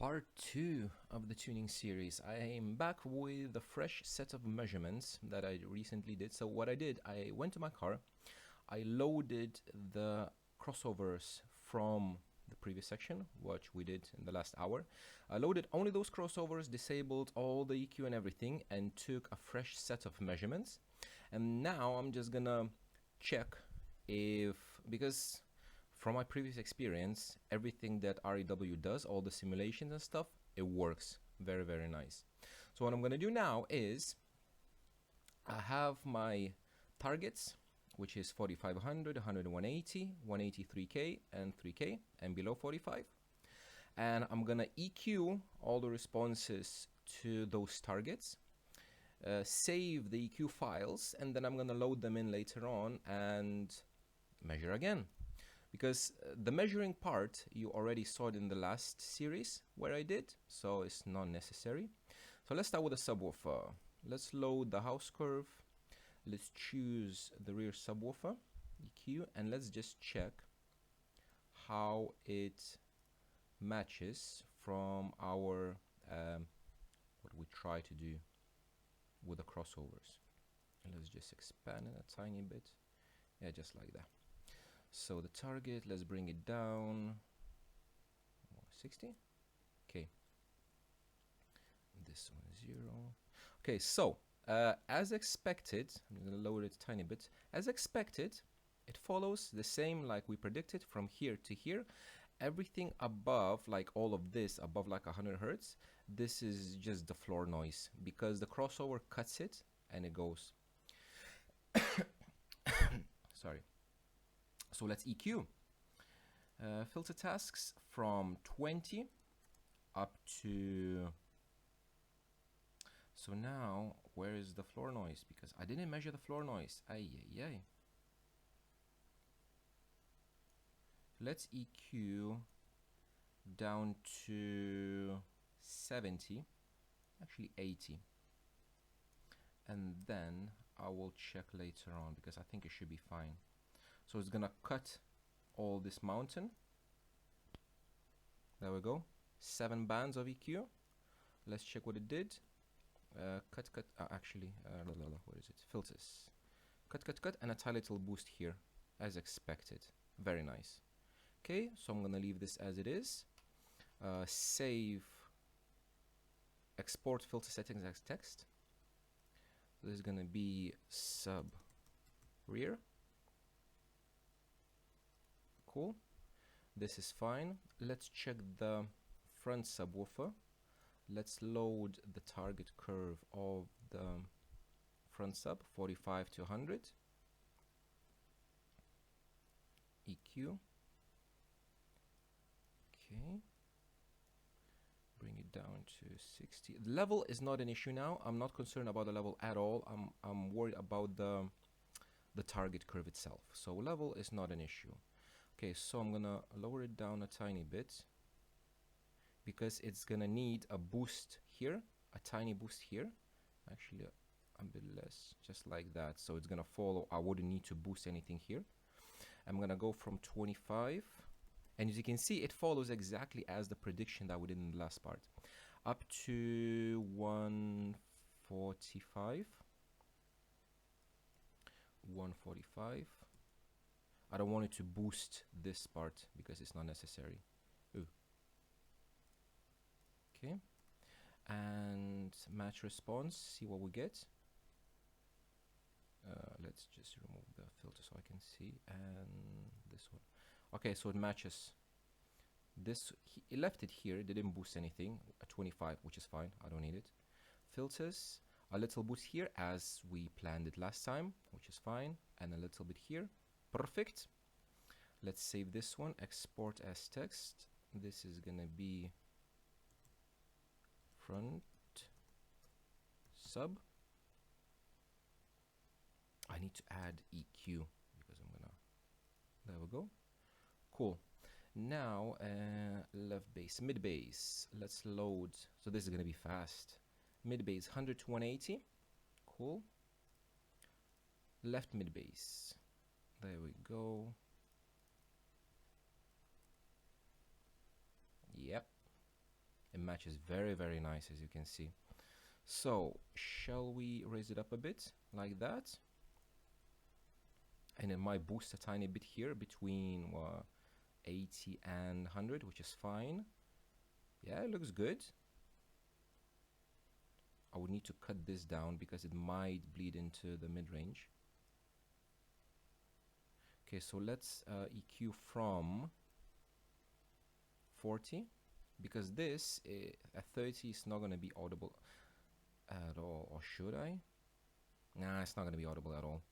Part 2 of the tuning series. I am back with a fresh set of measurements that I recently did. So what I did, I went to my car, I loaded the crossovers from the previous section, which we did in the last hour. I loaded only those crossovers, disabled all the EQ and everything, and took a fresh set of measurements. And now I'm just gonna check if, because from my previous experience, everything that REW does, all the simulations and stuff, it works very, very nice. So what I'm gonna do now is I have my targets, which is 4500, 100, 180, 183K and 3K and below 45. And I'm gonna EQ all the responses to those targets, save the EQ files, and then I'm gonna load them in later on and measure again. Because the measuring part, you already saw it in the last series where I did, so it's not necessary. So let's start with the subwoofer. Let's load the house curve. Let's choose the rear subwoofer, EQ, and let's just check how it matches from our, what we try to do with the crossovers. Let's just expand it a tiny bit. Yeah, just like that. So the target, let's bring it down 60. Okay, this one is 0. Okay, so as expected, I'm gonna lower it a tiny bit. As expected, it follows the same like we predicted from here to here. Everything above, like all of this above like 100 Hertz, this is just the floor noise because the crossover cuts it and it goes. Sorry. So let's EQ. Filter tasks from 20 up to... So now, where is the floor noise? Because I didn't measure the floor noise. Ay, ay, ay. Let's EQ down to 70, actually 80. And then I will check later on because I think it should be fine. So it's gonna cut all this mountain. There we go. 7 bands of EQ. Let's check what it did. Cut, actually, what is it? Filters. Cut, and a tiny little boost here, as expected. Very nice. Okay, so I'm gonna leave this as it is. Save. Export filter settings as text. This is gonna be sub rear. Cool. This is fine. Let's check the front subwoofer. Let's load the target curve of the front sub, 45 to 100. EQ. Okay. Bring it down to 60. The level is not an issue now. I'm not concerned about the level at all. I'm worried about the target curve itself. So level is not an issue. Okay, so I'm gonna lower it down a tiny bit because it's gonna need a boost here, a tiny boost here. Actually, a bit less, just like that. So it's gonna follow. I wouldn't need to boost anything here. I'm gonna go from 25, and as you can see, it follows exactly as the prediction that we did in the last part, up to 145. 145. I don't want it to boost this part because it's not necessary. Ooh. Okay. And match response, see what we get. Let's just remove the filter so I can see. And this one. Okay, so it matches. This, it left it here, it didn't boost anything. At 25, which is fine, I don't need it. Filters, a little boost here as we planned it last time, which is fine. And a little bit here. Perfect. Let's save this one, export as text. This is gonna be front sub. I need to add EQ because I'm gonna, there we go. Cool. Now left bass, mid bass. Let's load. So this is gonna be fast. Mid bass 100 to 180. Cool. Left mid bass. There we go. Yep. It matches very, very nice, as you can see. So shall we raise it up a bit like that? And it might boost a tiny bit here between 80 and 100, which is fine. Yeah, it looks good. I would need to cut this down because it might bleed into the mid-range. Okay, so let's EQ from 40, because this at 30 is not going to be audible at all. Or should I? Nah, it's not going to be audible at all.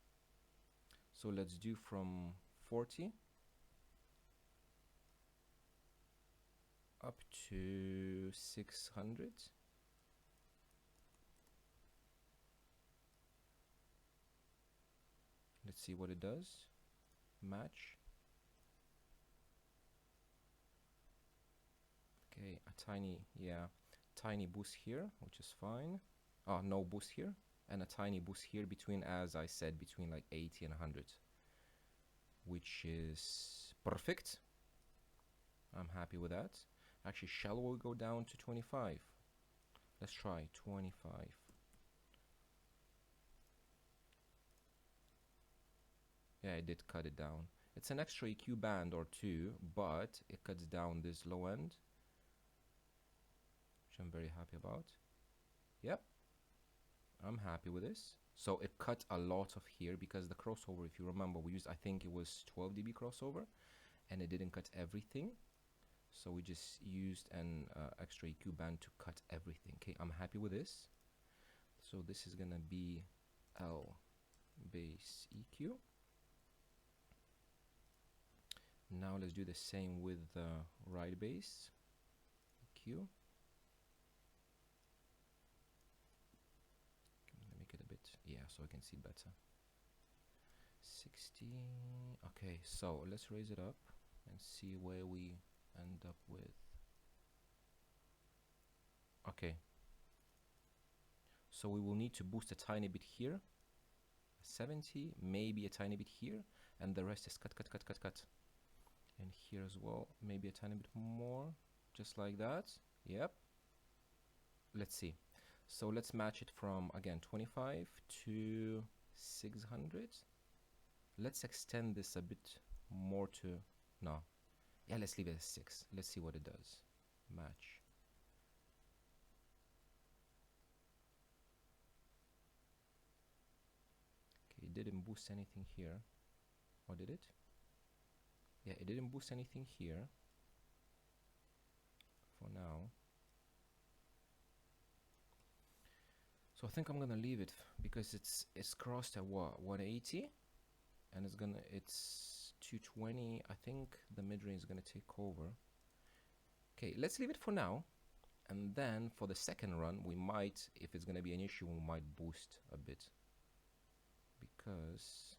So let's do from 40 up to 600. Let's see what it does. Match. Okay, a tiny boost here, which is fine. Oh, no boost here. And a tiny boost here between, as I said, between like 80 and 100, which is perfect. I'm happy with that. Actually, shall we go down to 25? Let's try 25. Yeah, I did cut it down. It's an extra EQ band or two, but it cuts down this low end, which I'm very happy about. Yep, I'm happy with this. So it cut a lot of here because the crossover, if you remember, we used, I think it was 12 dB crossover, and it didn't cut everything. So we just used an extra EQ band to cut everything. Okay, I'm happy with this. So this is gonna be L bass EQ. Now let's do the same with the right bass EQ. Make it a bit, yeah, so I can see better. 60. Okay, so let's raise it up and see where we end up with. Okay, so we will need to boost a tiny bit here, 70, maybe a tiny bit here, and the rest is cut. And here as well, maybe a tiny bit more, just like that. Yep. Let's see. So let's match it from, again, 25 to 600. Let's extend this a bit more to, no. Yeah, let's leave it at 6. Let's see what it does. Match. Okay, it didn't boost anything here. Or did it? Yeah, it didn't boost anything here for now. So I think I'm gonna leave it because it's crossed at what, 180, and it's 220. I think the mid-range is gonna take over. Okay, let's leave it for now, and then for the second run we might, if it's gonna be an issue, we might boost a bit, because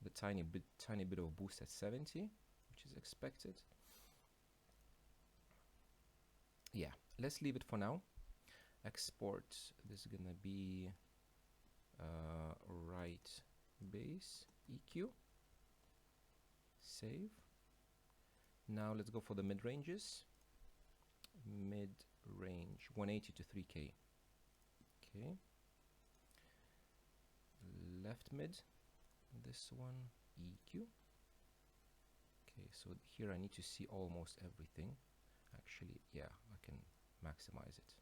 the tiny bit of boost at 70, which is expected. Yeah, let's leave it for now. Export, this is gonna be right bass EQ. Save. Now let's go for the mid ranges. Mid range 180 to 3K. Okay. Left mid, this one EQ. Okay, so here I need to see almost everything. Actually, yeah, I can maximize it.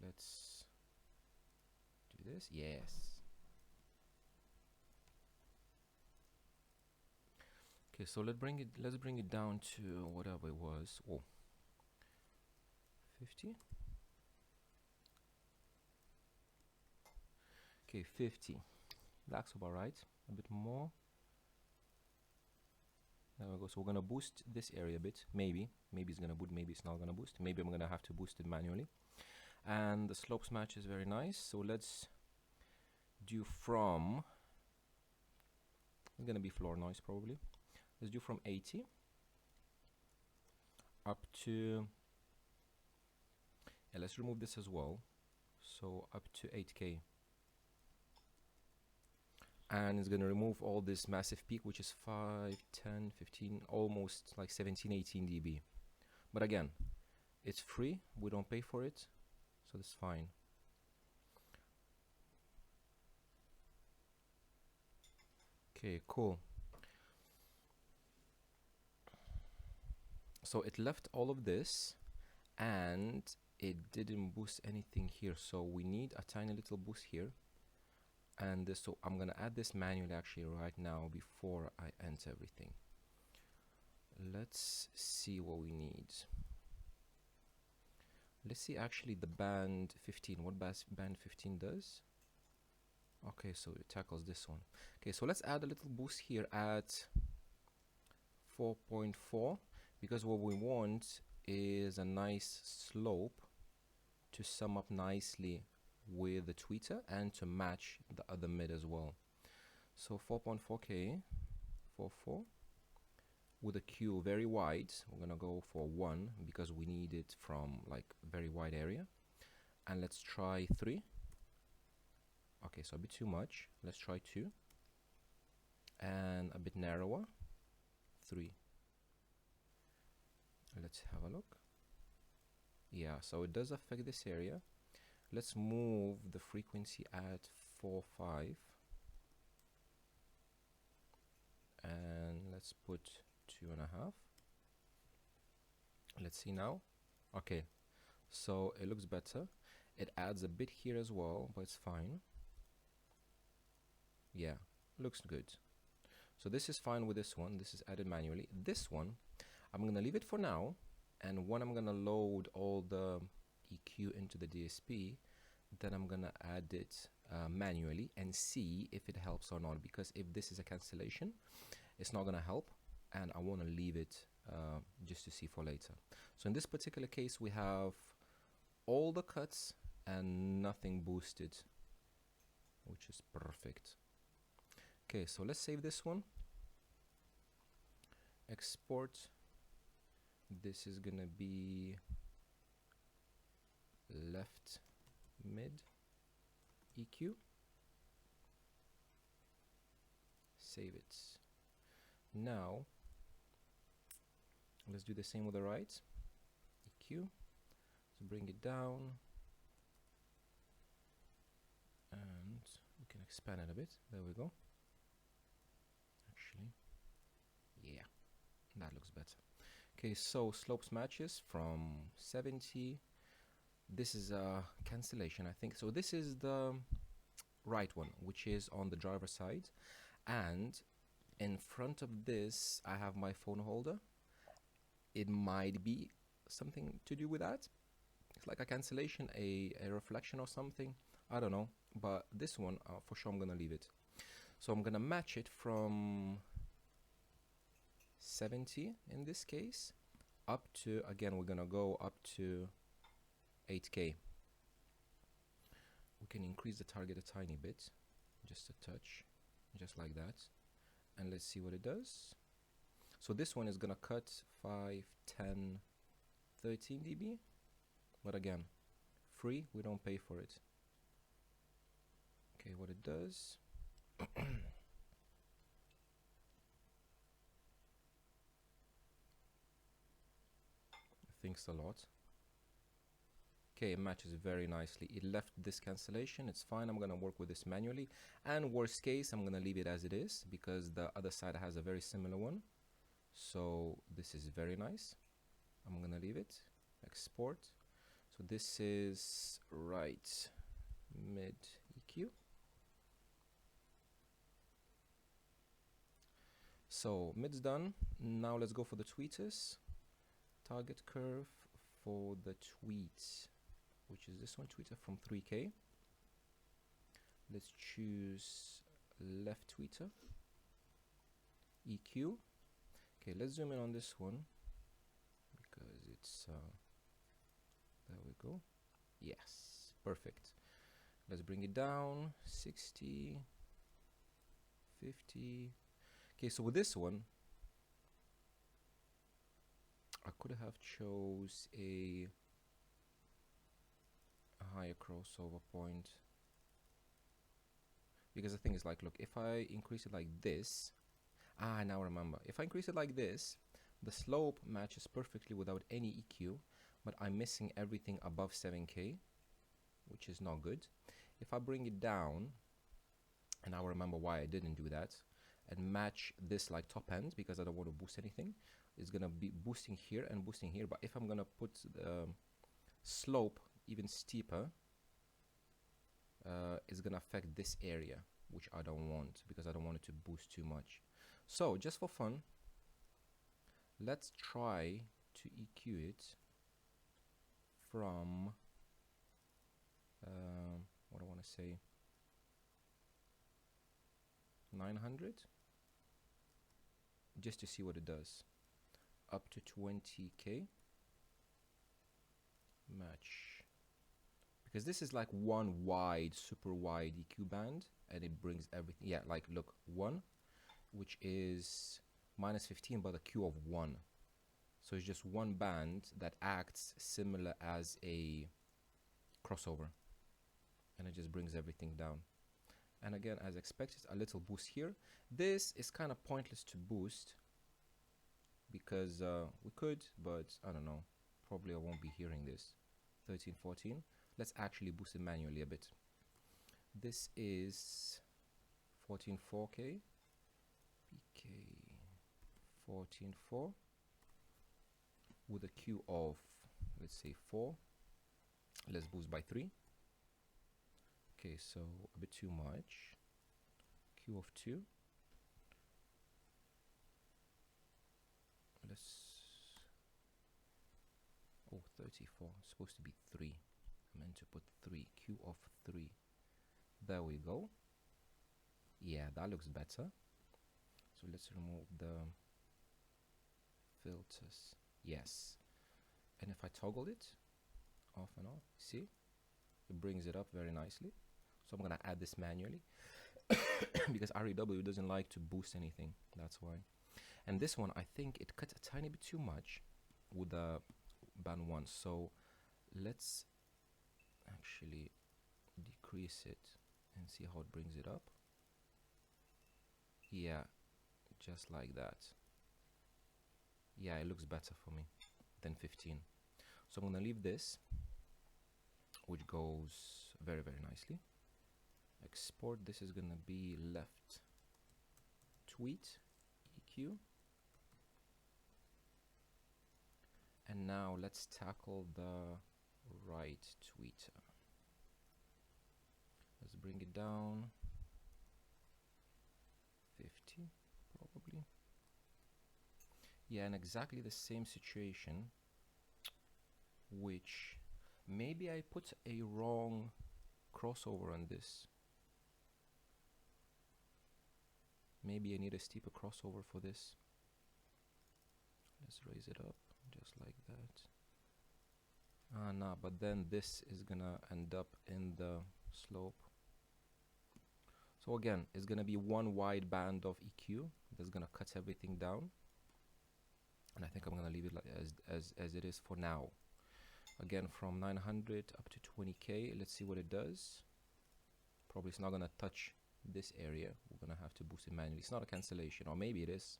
Let's do this. Yes. Okay, so let's bring it down to whatever it was. Oh, 50. Okay, 50. That's about right. A bit more. There we go. So we're gonna boost this area a bit. Maybe it's gonna boost. Maybe it's not gonna boost. Maybe I'm gonna have to boost it manually. And the slopes match is very nice. So let's do from. It's gonna be floor noise probably. Let's do from 80 up to. Yeah, let's remove this as well. So up to 8K. And it's going to remove all this massive peak, which is 5, 10, 15, almost like 17, 18 dB. But again, it's free, we don't pay for it, so that's fine. Okay, cool. So it left all of this and it didn't boost anything here, so we need a tiny little boost here. And this, so I'm gonna add this manually actually right now before I enter everything. Let's see what we need. Let's see actually the band 15, what band 15 does. Okay, so it tackles this one. Okay, so let's add a little boost here at 4.4, because what we want is a nice slope to sum up nicely with the tweeter and to match the other mid as well. So 4.4k, 4.4 with a Q very wide. We're gonna go for 1 because we need it from like very wide area. And let's try 3. Okay, so a bit too much. Let's try 2. And a bit narrower, 3. Let's have a look. Yeah, so it does affect this area. Let's move the frequency at 4.5. And let's put 2.5. Let's see now. Okay, so it looks better. It adds a bit here as well, but it's fine. Yeah, looks good. So this is fine with this one. This is added manually. This one, I'm gonna leave it for now. And when I'm gonna load all the EQ into the DSP, then I'm gonna add it manually and see if it helps or not. Because if this is a cancellation, it's not gonna help, and I wanna leave it just to see for later. So in this particular case, we have all the cuts and nothing boosted, which is perfect. Okay, so let's save this one. Export. This is gonna be left mid EQ. Save it. Now let's do the same with the right EQ. So bring it down and we can expand it a bit. There we go. Actually, yeah, that looks better. Okay, so slopes matches from 70. This is a cancellation, I think. So this is the right one, which is on the driver side. And in front of this, I have my phone holder. It might be something to do with that. It's like a cancellation, a reflection or something. I don't know. But this one, for sure, I'm going to leave it. So I'm going to match it from 70 in this case up to, again, we're gonna go up to 8k. We can increase the target a tiny bit, just a touch, just like that, and let's see what it does. So this one is gonna cut 5, 10, 13 dB, but again, free, we don't pay for it. Okay, what it does. Thinks a lot. Okay, it matches very nicely. It left this cancellation. It's fine. I'm gonna work with this manually. And worst case, I'm gonna leave it as it is because the other side has a very similar one. So this is very nice. I'm gonna leave it. Export. So this is right mid EQ. So mid's done. Now let's go for the tweeters. Target curve for the tweet, which is this one, tweeter from 3k. Let's choose left tweeter, EQ. Okay, let's zoom in on this one because it's there we go. Yes, perfect. Let's bring it down 60, 50. Okay, so with this one I could have chose a higher crossover point, because the thing is, like, look, if I increase it like this, now remember, if I increase it like this, The slope matches perfectly without any EQ, but I'm missing everything above 7K, which is not good. If I bring it down, and I'll remember why I didn't do that, and match this like top end, because I don't want to boost anything, it's gonna be boosting here and boosting here. But if I'm gonna put the slope even steeper, it's gonna affect this area, which I don't want, because I don't want it to boost too much. So just for fun, let's try to EQ it from what I want to say, 900, just to see what it does. Up to 20K, match, because this is like one wide, super wide EQ band, and it brings everything. Yeah, like look, 1, which is -15, but a Q of 1. So it's just one band that acts similar as a crossover, and it just brings everything down. And again, as expected, a little boost here. This is kind of pointless to boost, because we could, but I don't know, probably I won't be hearing this. 13, 14. Let's actually boost it manually a bit. This is 14.4K, PK 14.4 with a Q of, let's say 4. Let's boost by 3. Okay, so a bit too much. Q of 2. Let's, oh, 34. It's supposed to be 3. I meant to put 3. Q of 3. There we go. Yeah, that looks better. So let's remove the filters. Yes. And if I toggle it off and on, see, it brings it up very nicely. So I'm gonna add this manually because REW doesn't like to boost anything, that's why. And this one, I think it cuts a tiny bit too much with the band 1, so let's actually decrease it and see how it brings it up. Yeah, just like that. Yeah, it looks better for me than 15. So I'm gonna leave this, which goes very, very nicely. Export, this is gonna be left tweet EQ. And now let's tackle the right tweeter. Let's bring it down 50 probably. Yeah, and exactly the same situation, which maybe I put a wrong crossover on this. Maybe I need a steeper crossover for this. Let's raise it up just like that. Ah, no, but then this is gonna end up in the slope. So again, it's gonna be one wide band of EQ that's gonna cut everything down. And I think I'm gonna leave it like as it is for now. Again, from 900 up to 20K. Let's see what it does. Probably it's not gonna touch this area. We're gonna have to boost it manually. It's not a cancellation, or maybe it is.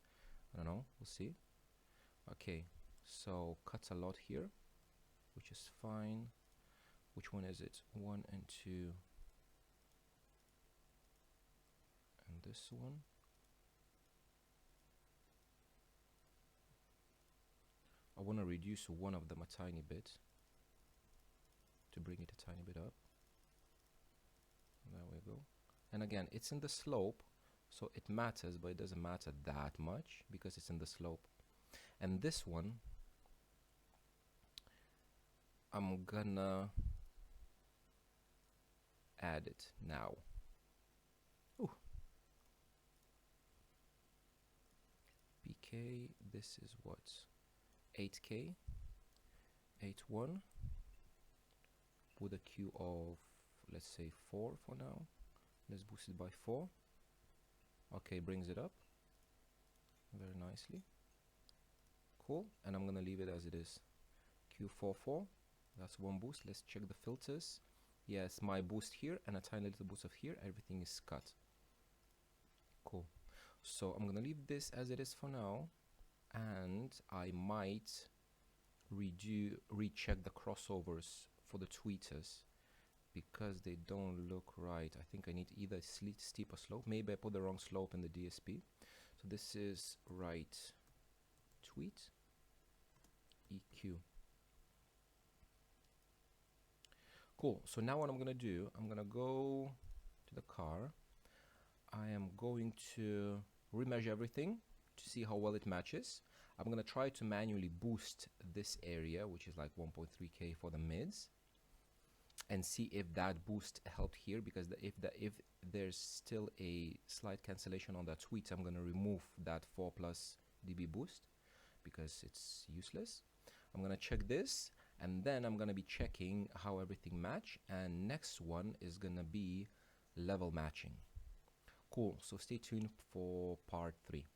I don't know. We'll see. Okay, so cuts a lot here, which is fine. Which one is it? 1 and 2. And this one. I want to reduce one of them a tiny bit to bring it a tiny bit up. There we go. And again, it's in the slope, so it matters, but it doesn't matter that much because it's in the slope. And this one, I'm gonna add it now. Ooh. PK, this is what? 8K, 8.1 with a Q of, let's say 4 for now. Let's boost it by 4. Okay, brings it up very nicely. Cool, and I'm gonna leave it as it is. Q44, that's one boost. Let's check the filters. Yes, my boost here and a tiny little boost of here. Everything is cut. Cool. So I'm gonna leave this as it is for now. and I might recheck the crossovers for the tweeters because they don't look right. I think I need either steeper slope. Maybe I put the wrong slope in the DSP. So this is right tweet EQ. Cool. So now what I'm gonna do, I'm gonna go to the car. I am going to remeasure everything to see how well it matches. I'm gonna try to manually boost this area, which is like 1.3K for the mids, and see if that boost helped here, because if there's still a slight cancellation on that tweet, I'm gonna remove that 4+ dB boost because it's useless. I'm gonna check this, and then I'm gonna be checking how everything match, and next one is gonna be level matching. Cool, so stay tuned for part 3.